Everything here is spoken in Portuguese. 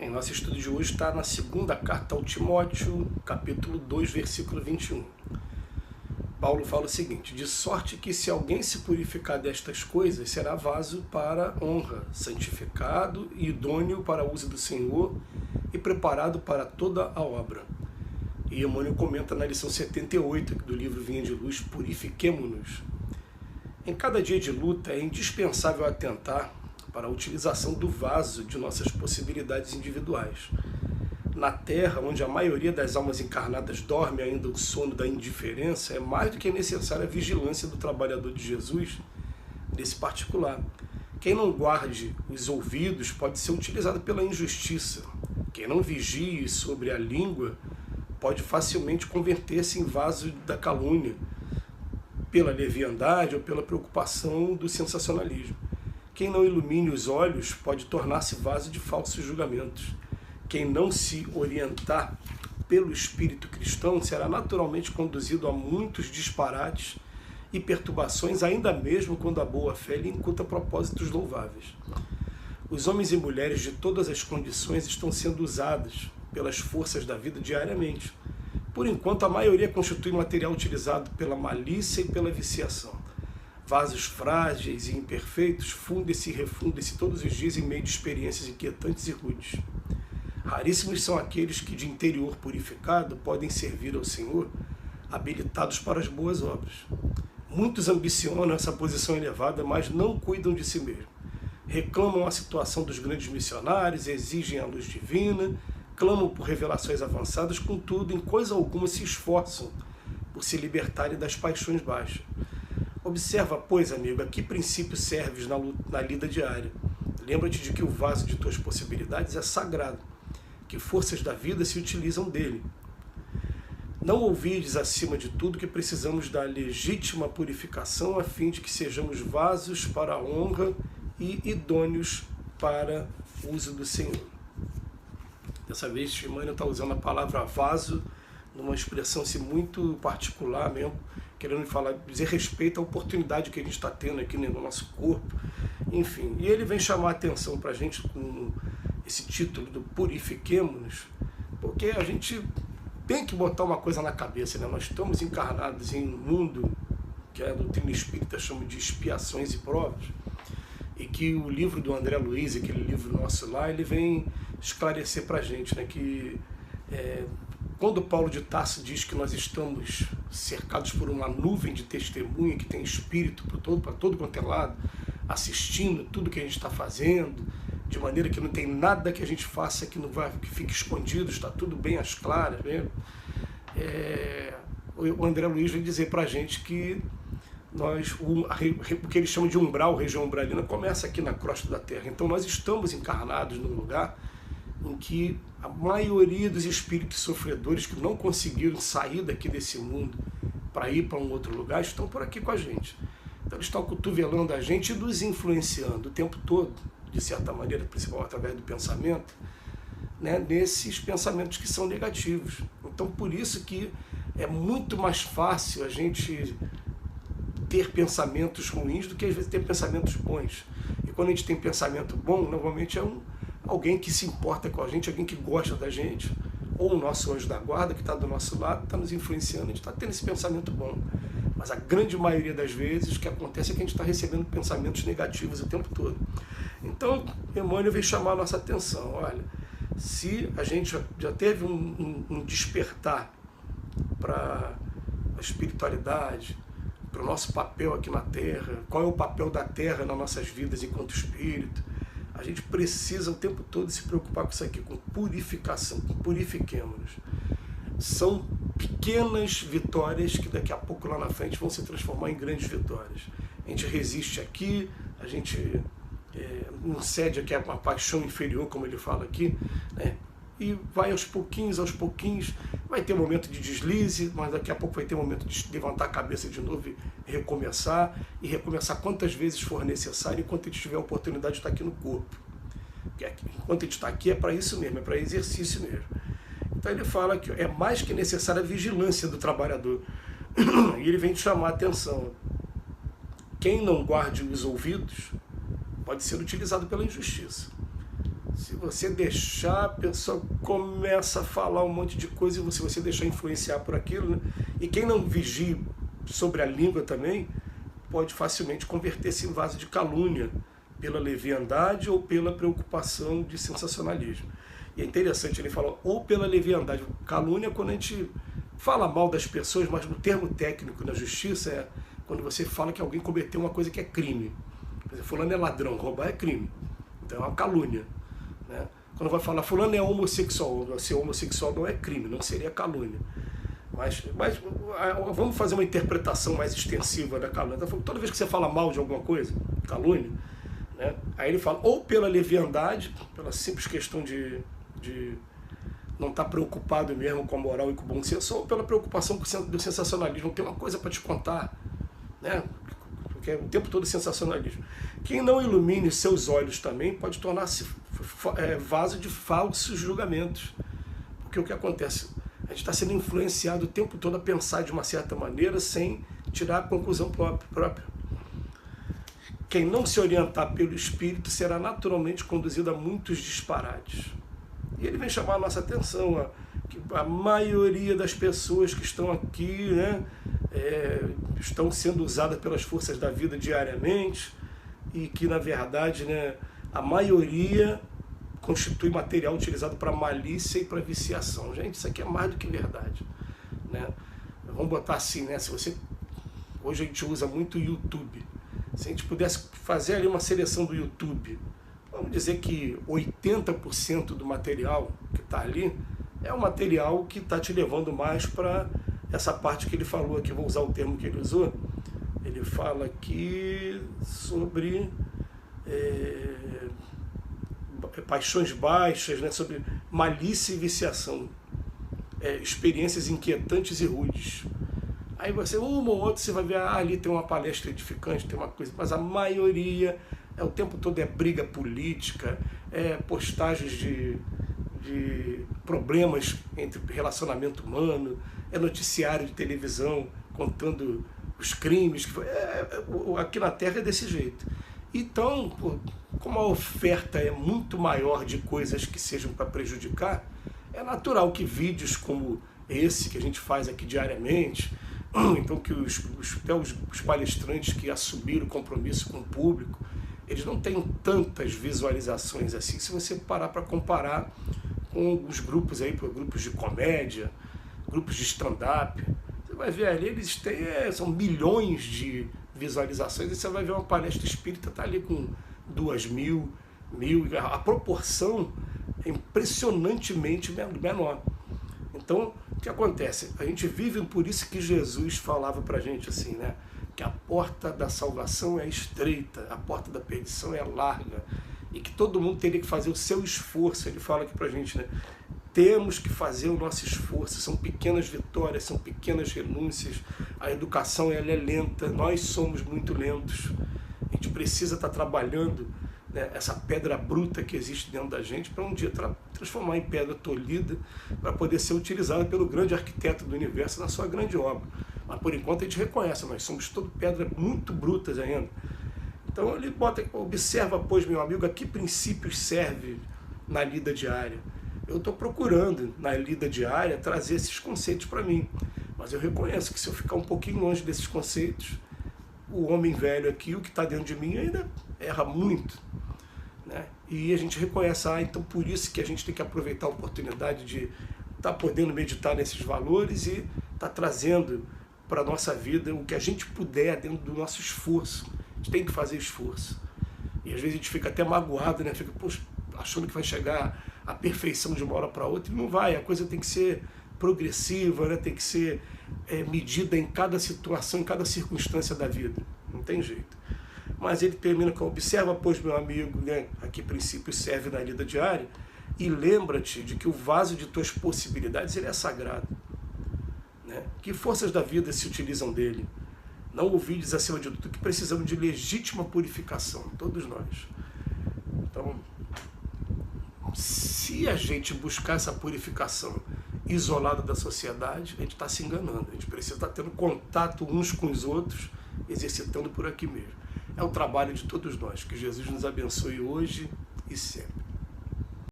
Em nosso estudo de hoje está na segunda carta ao Timóteo, capítulo 2, versículo 21. Paulo fala o seguinte: de sorte que se alguém se purificar destas coisas, será vaso para honra, santificado e idôneo para o uso do Senhor e preparado para toda a obra. E Emmanuel comenta na lição 78 do livro Vinha de Luz: purifiquemo-nos. Em cada dia de luta é indispensável atentar para a utilização do vaso de nossas possibilidades individuais. Na Terra, onde a maioria das almas encarnadas dorme ainda o sono da indiferença, é mais do que necessária a vigilância do trabalhador de Jesus nesse particular. Quem não guarde os ouvidos pode ser utilizado pela injustiça. Quem não vigie sobre a língua pode facilmente converter-se em vaso da calúnia, pela leviandade ou pela preocupação do sensacionalismo. Quem não ilumine os olhos pode tornar-se vaso de falsos julgamentos. Quem não se orientar pelo espírito cristão será naturalmente conduzido a muitos disparates e perturbações, ainda mesmo quando a boa-fé lhe incuta propósitos louváveis. Os homens e mulheres de todas as condições estão sendo usados pelas forças da vida diariamente. Por enquanto, a maioria constitui material utilizado pela malícia e pela viciação. Vasos frágeis e imperfeitos fundem-se e refundem-se todos os dias em meio de experiências inquietantes e rudes. Raríssimos são aqueles que, de interior purificado, podem servir ao Senhor, habilitados para as boas obras. Muitos ambicionam essa posição elevada, mas não cuidam de si mesmos. Reclamam a situação dos grandes missionários, exigem a luz divina, clamam por revelações avançadas, contudo, em coisa alguma se esforçam por se libertarem das paixões baixas. Observa, pois, amigo, a que princípio serves na lida diária. Lembra-te de que o vaso de tuas possibilidades é sagrado, que forças da vida se utilizam dele. Não ouvides, acima de tudo, que precisamos da legítima purificação a fim de que sejamos vasos para a honra e idôneos para o uso do Senhor. Dessa vez, Emmanuel está usando a palavra vaso numa expressão assim, muito particular mesmo, querendo falar, dizer respeito à oportunidade que a gente está tendo aqui no nosso corpo, enfim. E ele vem chamar a atenção para a gente com esse título do Purifiquemo-nos, porque a gente tem que botar uma coisa na cabeça, né? Nós estamos encarnados em um mundo que a doutrina espírita chama de expiações e provas, e que o livro do André Luiz, aquele livro nosso lá, ele vem esclarecer para a gente, né, que quando Paulo de Tarso diz que nós estamos cercados por uma nuvem de testemunha que tem espírito para todo quanto é lado, assistindo tudo que a gente está fazendo, de maneira que não tem nada que a gente faça que fique escondido, está tudo bem às claras, né? O André Luiz vai dizer para a gente que o que eles chamam de umbral, região umbralina, começa aqui na crosta da Terra. Então nós estamos encarnados num lugar em que a maioria dos espíritos sofredores que não conseguiram sair daqui desse mundo para ir para um outro lugar estão por aqui com a gente. Então eles estão cotovelando a gente e nos influenciando o tempo todo, de certa maneira, principalmente através do pensamento, né, nesses pensamentos que são negativos. Então por isso que é muito mais fácil a gente ter pensamentos ruins do que às vezes ter pensamentos bons. E quando a gente tem pensamento bom, normalmente é alguém que se importa com a gente, alguém que gosta da gente, ou o nosso anjo da guarda que está do nosso lado, está nos influenciando, a gente está tendo esse pensamento bom. Mas a grande maioria das vezes o que acontece é que a gente está recebendo pensamentos negativos o tempo todo. Então, Emmanuel veio chamar a nossa atenção. Olha, se a gente já teve um despertar para a espiritualidade, para o nosso papel aqui na Terra, qual é o papel da Terra nas nossas vidas enquanto espírito, a gente precisa o tempo todo se preocupar com isso aqui, com purificação, com purifiquemo-nos. São pequenas vitórias que daqui a pouco lá na frente vão se transformar em grandes vitórias. A gente resiste aqui, a gente não cede aqui a uma paixão inferior, como ele fala aqui, né? E vai aos pouquinhos, vai ter um momento de deslize, mas daqui a pouco vai ter um momento de levantar a cabeça de novo e recomeçar quantas vezes for necessário, enquanto a gente tiver a oportunidade de estar aqui no corpo. Porque enquanto a gente está aqui é para isso mesmo, é para exercício mesmo. Então ele fala que é mais que necessária a vigilância do trabalhador. E ele vem te chamar a atenção. Quem não guarde os ouvidos pode ser utilizado pela injustiça. Se você deixar, a pessoa começa a falar um monte de coisa e você deixar influenciar por aquilo, né? E quem não vigia sobre a língua também, pode facilmente converter-se em vaso de calúnia, pela leviandade ou pela preocupação de sensacionalismo. E é interessante, ele fala, ou pela leviandade. Calúnia é quando a gente fala mal das pessoas, mas no termo técnico na justiça é quando você fala que alguém cometeu uma coisa que é crime. Por exemplo, fulano é ladrão, roubar é crime. Então é uma calúnia, né? Quando vai falar fulano é homossexual, ser homossexual não é crime, não seria calúnia. Mas vamos fazer uma interpretação mais extensiva da calúnia. Então, toda vez que você fala mal de alguma coisa, calúnia, né? Aí ele fala, ou pela leviandade, pela simples questão de não estar preocupado mesmo com a moral e com o bom senso, ou pela preocupação do sensacionalismo, tem uma coisa para te contar, né? Porque é o tempo todo sensacionalismo. Quem não ilumine seus olhos também pode tornar-se vaso de falsos julgamentos. Porque o que acontece? A gente está sendo influenciado o tempo todo a pensar de uma certa maneira sem tirar a conclusão própria. Quem não se orientar pelo Espírito será naturalmente conduzido a muitos disparates. E ele vem chamar a nossa atenção, que a maioria das pessoas que estão aqui, né, estão sendo usadas pelas forças da vida diariamente e que, na verdade, né, a maioria constitui material utilizado para malícia e para viciação. Gente, isso aqui é mais do que verdade, né? Vamos botar assim, né? Se você... Hoje a gente usa muito o YouTube. Se a gente pudesse fazer ali uma seleção do YouTube, vamos dizer que 80% do material que está ali é o material que está te levando mais para essa parte que ele falou aqui, vou usar o termo que ele usou. Ele fala aqui sobre paixões baixas, né, sobre malícia e viciação, experiências inquietantes e rudes. Aí você, uma ou outra, você vai ver, ali tem uma palestra edificante, tem uma coisa, mas a maioria, o tempo todo é briga política, postagens de problemas entre relacionamento humano, noticiário de televisão contando os crimes, aqui na Terra é desse jeito. Então, como a oferta é muito maior de coisas que sejam para prejudicar, é natural que vídeos como esse que a gente faz aqui diariamente, então que até os palestrantes que assumiram o compromisso com o público, eles não têm tantas visualizações assim, se você parar para comparar com os grupos aí, grupos de comédia, grupos de stand-up, você vai ver ali, eles têm, são milhões de visualizações, e você vai ver uma palestra espírita, está ali com 2.000, 1.000, a proporção é impressionantemente menor. Então, o que acontece? A gente vive por isso que Jesus falava para a gente assim, né? Que a porta da salvação é estreita, a porta da perdição é larga, e que todo mundo teria que fazer o seu esforço. Ele fala aqui para a gente, né? Temos que fazer o nosso esforço, são pequenas vitórias, são pequenas renúncias, a educação ela é lenta, nós somos muito lentos, a gente precisa estar trabalhando, né, essa pedra bruta que existe dentro da gente para um dia transformar em pedra tolhida, para poder ser utilizada pelo grande arquiteto do universo na sua grande obra. Mas por enquanto a gente reconhece, nós somos todas pedras muito brutas ainda. Então ele observa, pois, meu amigo, a que princípios serve na lida diária. Eu estou procurando, na lida diária, trazer esses conceitos para mim. Mas eu reconheço que se eu ficar um pouquinho longe desses conceitos, o homem velho aqui, o que está dentro de mim, ainda erra muito, né? E a gente reconhece, então por isso que a gente tem que aproveitar a oportunidade de estar podendo meditar nesses valores e estar trazendo para a nossa vida o que a gente puder dentro do nosso esforço. A gente tem que fazer esforço. E às vezes a gente fica até magoado, né? Fica, poxa, achando que vai chegar à perfeição de uma hora para outra, e não vai. A coisa tem que ser progressiva, né? Tem que ser medida em cada situação, em cada circunstância da vida. Não tem jeito. Mas ele termina com: observa, pois, meu amigo, né, a que princípio serve na lida diária, e lembra-te de que o vaso de tuas possibilidades ele é sagrado, né? Que forças da vida se utilizam dele? Não ouvides, acima de tudo, que precisamos de legítima purificação, todos nós. Então, se a gente buscar essa purificação isolada da sociedade, a gente está se enganando. A gente precisa estar tendo contato uns com os outros, exercitando por aqui mesmo. É o trabalho de todos nós. Que Jesus nos abençoe hoje e sempre.